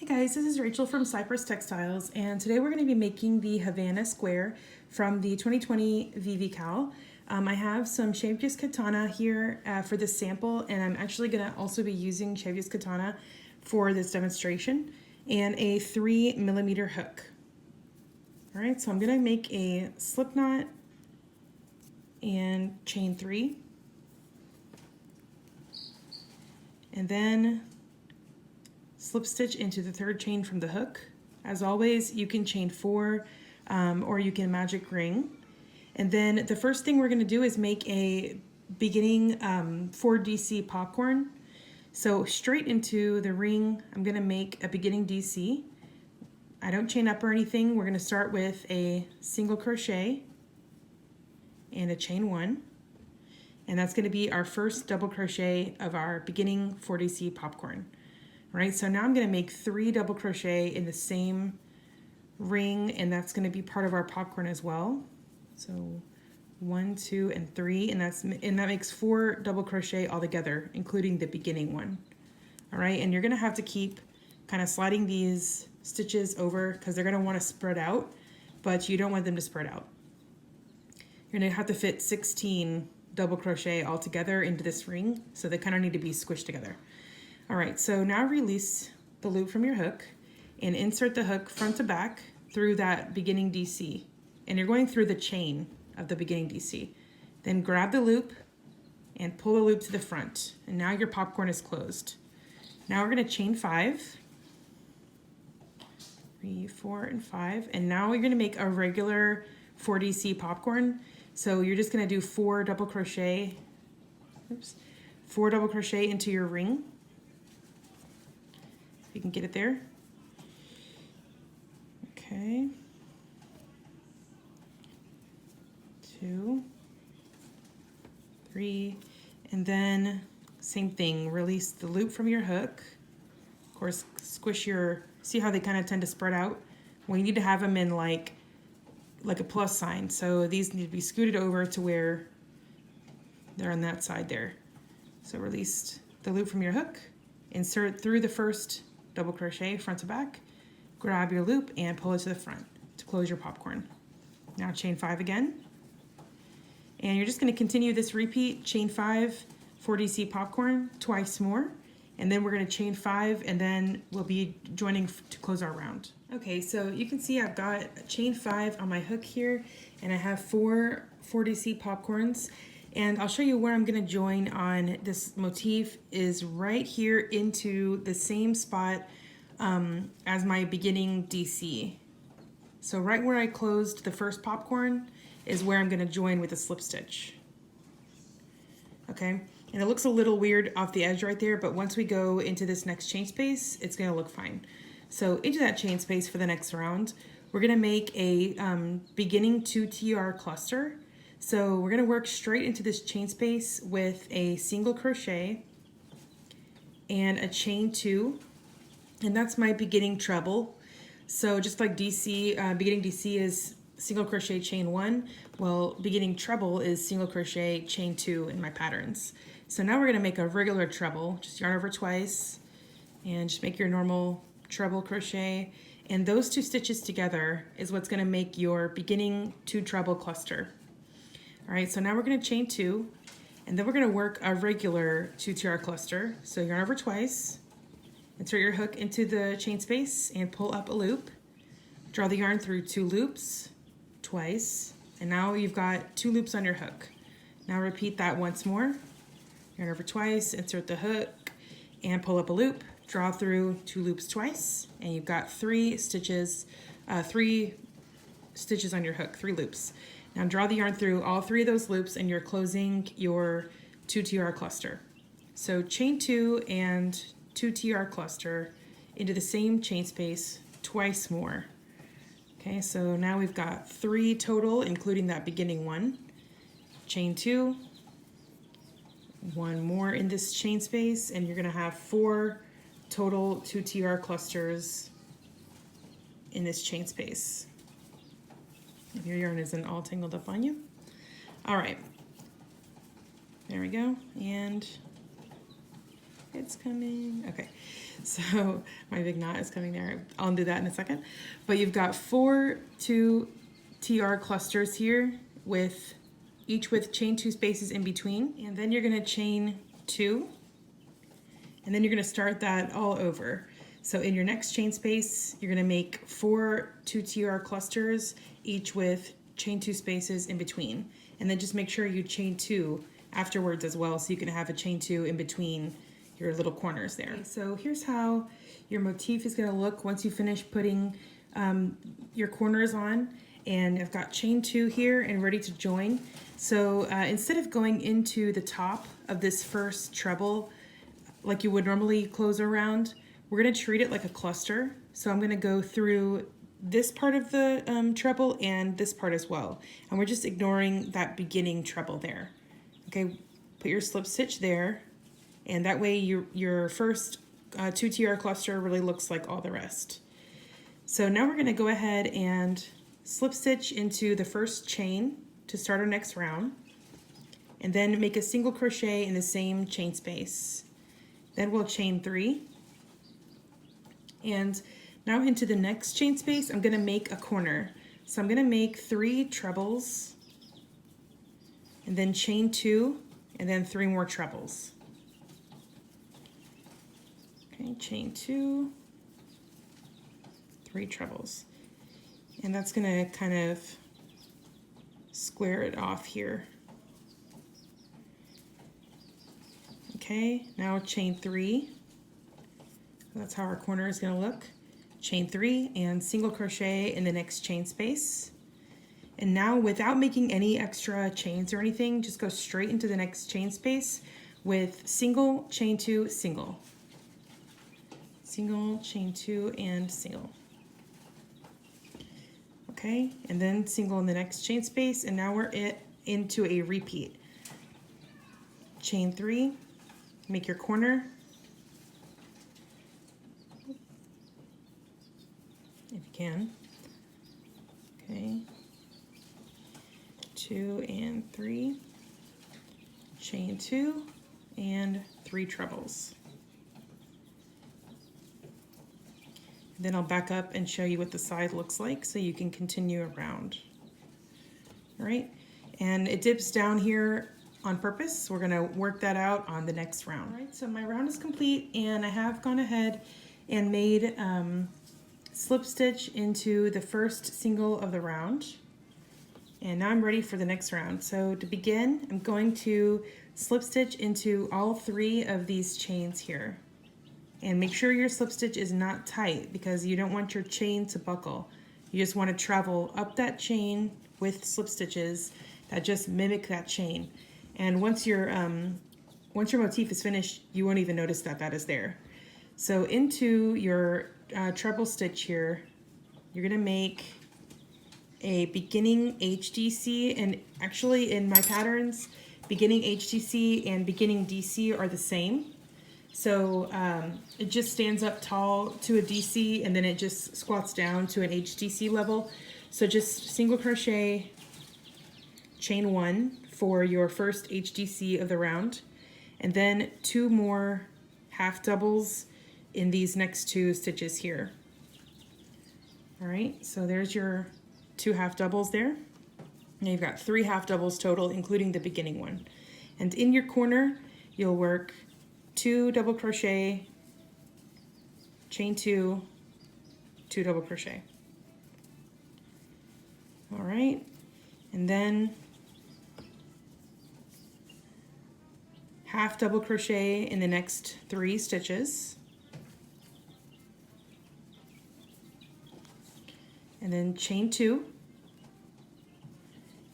Hey guys, this is Rachel from Cypress Textiles, and today we're going to be making the Havana Square from the 2020 VVCAL. I have some Shavius Katana here for this sample, and I'm actually going to also be using Shavius Katana for this demonstration, and a 3mm hook. Alright, so I'm going to make a slip knot and chain 3, and then slip stitch into the third chain from the hook. As always, you can chain 4 or you can magic ring. And then the first thing we're going to do is make a beginning 4DC popcorn. So straight into the ring, I'm going to make a beginning DC. I don't chain up or anything. We're going to start with a single crochet and a chain 1. And that's going to be our first double crochet of our beginning 4DC popcorn. Right, so now I'm going to make 3 double crochet in the same ring, and that's going to be part of our popcorn as well. So 1, 2, and 3, and that makes 4 double crochet altogether, including the beginning one. All right, and you're going to have to keep kind of sliding these stitches over because they're going to want to spread out, but you don't want them to spread out. You're going to have to fit 16 double crochet all together into this ring, so they kind of need to be squished together. All right, so now release the loop from your hook and insert the hook front to back through that beginning DC. And you're going through the chain of the beginning DC. Then grab the loop and pull the loop to the front. And now your popcorn is closed. Now we're gonna chain 5. 3, 4, and 5. And now you're gonna make a regular 4DC popcorn. So you're just gonna do 4 double crochet, 4 double crochet into your ring. You can get it there. Okay. 2, 3, and then same thing, release the loop from your hook. Of course, squish see how they kind of tend to spread out? Well, you need to have them in like a plus sign. So these need to be scooted over to where they're on that side there. So release the loop from your hook, insert through the first double crochet front to back, grab your loop and pull it to the front to close your popcorn. Now chain 5 again, and you're just going to continue this repeat, chain 5 4DC popcorn twice more, and then we're going to chain 5, and then we'll be joining to close our round. Okay, so you can see I've got chain 5 on my hook here, and I have 4 4DC popcorns. And I'll show you where I'm going to join on this motif is right here into the same spot as my beginning DC. So right where I closed the first popcorn is where I'm going to join with a slip stitch. Okay, and it looks a little weird off the edge right there, but once we go into this next chain space, it's going to look fine. So into that chain space for the next round, we're going to make a beginning 2TR cluster. So we're going to work straight into this chain space with a single crochet and a chain 2, and that's my beginning treble. So just like DC, beginning DC is single crochet chain 1, well, beginning treble is single crochet chain 2 in my patterns. So now we're going to make a regular treble, just yarn over twice and just make your normal treble crochet, and those 2 stitches together is what's going to make your beginning 2 treble cluster. All right, so now we're going to chain 2, and then we're going to work a regular 2TR cluster. So yarn over twice, insert your hook into the chain space and pull up a loop. Draw the yarn through 2 loops twice, and now you've got 2 loops on your hook. Now repeat that once more. Yarn over twice, insert the hook and pull up a loop. Draw through 2 loops twice, and you've got 3 stitches, 3 stitches on your hook, 3 loops. Now draw the yarn through all 3 of those loops, and you're closing your 2TR cluster. So chain 2 and 2TR cluster into the same chain space twice more. Okay, so now we've got 3 total, including that beginning one. Chain 2, 1 more in this chain space, and you're going to have 4 total 2TR clusters in this chain space. If your yarn isn't all tangled up on you. All right, there we go, and It's coming. Okay, so my big knot is coming there. I'll do that in a second. But you've got 4 2TR clusters here with each with chain 2 spaces in between, and then you're going to chain 2, and then you're going to start that all over. So in your next chain space, you're going to make 4 2TR clusters, each with chain 2 spaces in between, and then just make sure you chain 2 afterwards as well, so you can have a chain 2 in between your little corners there. Okay, so here's how your motif is going to look once you finish putting your corners on. And I've got chain 2 here and ready to join. So instead of going into the top of this first treble like you would normally close around, we're going to treat it like a cluster. So I'm going to go through this part of the treble and this part as well. And we're just ignoring that beginning treble there. Okay, put your slip stitch there, and that way your first 2TR cluster really looks like all the rest. So now we're going to go ahead and slip stitch into the first chain to start our next round, and then make a single crochet in the same chain space. Then we'll chain 3, and now into the next chain space I'm going to make a corner. So I'm going to make 3 trebles, and then chain 2, and then 3 more trebles. Okay, chain 2, 3 trebles. And that's going to kind of square it off here. Okay, now chain 3. That's how our corner is going to look. Chain 3 and single crochet in the next chain space. And now, without making any extra chains or anything, just go straight into the next chain space with single, chain 2, single. Single, chain 2, and single. Okay, and then single in the next chain space, and now we're into a repeat. Chain 3, make your corner. If you can. Okay. 2 and 3, chain 2, and 3 trebles. Then I'll back up and show you what the side looks like so you can continue around. All right, and it dips down here on purpose, so we're going to work that out on the next round. All right, so my round is complete, and I have gone ahead and made slip stitch into the first single of the round. And now I'm ready for the next round. So to begin, I'm going to slip stitch into all 3 of these chains here. And make sure your slip stitch is not tight, because you don't want your chain to buckle. You just want to travel up that chain with slip stitches that just mimic that chain. And once your motif is finished, you won't even notice that that is there. So into your treble stitch here, you're gonna make a beginning HDC, and actually in my patterns, beginning HDC and beginning DC are the same. So it just stands up tall to a DC, and then it just squats down to an HDC level. So just single crochet, chain 1 for your first HDC of the round, and then 2 more half doubles in these next 2 stitches here. All right, so there's your 2 half doubles there. Now you've got 3 half doubles total, including the beginning one. And in your corner, you'll work 2 double crochet, chain 2, 2 double crochet. All right, and then half double crochet in the next 3 stitches. And then chain 2.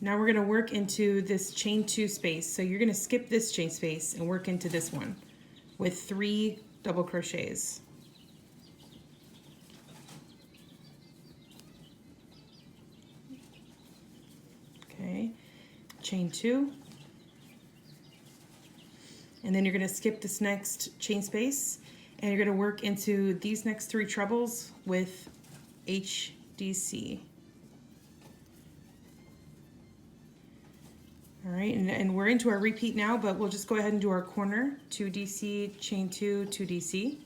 Now we're going to work into this chain 2 space. So you're going to skip this chain space and work into this one with 3 double crochets. Okay, chain 2. And then you're going to skip this next chain space, and you're going to work into these next 3 trebles with HDC. All right, and we're into our repeat now, but we'll just go ahead and do our corner, 2 DC, chain 2, 2 DC.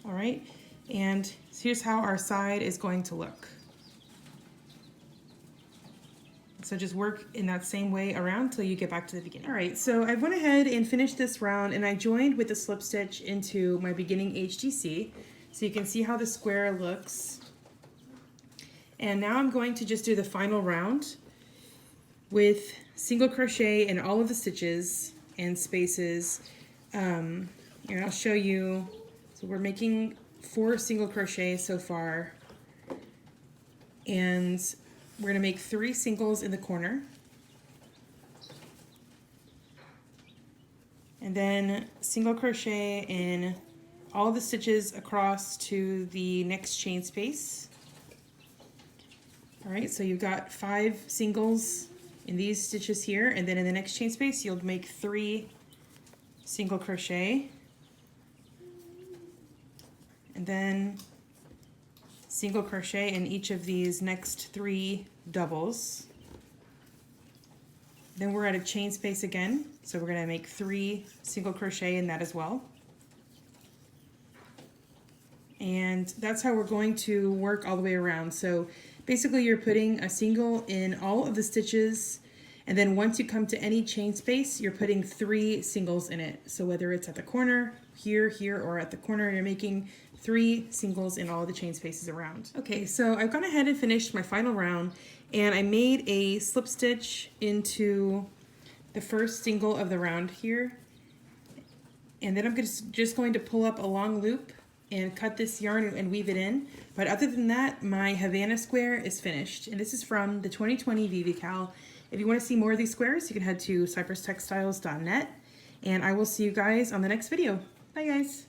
All right, and here's how our side is going to look. So just work in that same way around till you get back to the beginning. All right, so I went ahead and finished this round, and I joined with the slip stitch into my beginning HDC. So you can see how the square looks. And now I'm going to just do the final round with single crochet in all of the stitches and spaces. And I'll show you, so we're making 4 single crochet so far. And we're gonna make 3 singles in the corner. And then single crochet in all the stitches across to the next chain space. All right, so you've got 5 singles in these stitches here, and then in the next chain space, you'll make 3 single crochet. And then single crochet in each of these next 3 doubles. Then we're at a chain space again, so we're gonna make 3 single crochet in that as well. And that's how we're going to work all the way around. So basically you're putting a single in all of the stitches, and then once you come to any chain space, you're putting 3 singles in it. So whether it's at the corner, here, or at the corner, you're making 3 singles in all the chain spaces around. Okay, so I've gone ahead and finished my final round, and I made a slip stitch into the first single of the round here. And then I'm just going to pull up a long loop and cut this yarn and weave it in. But other than that, my Havana Square is finished. And this is from the 2020 VVCAL. If you want to see more of these squares, you can head to cypresstextiles.net. And I will see you guys on the next video. Bye guys.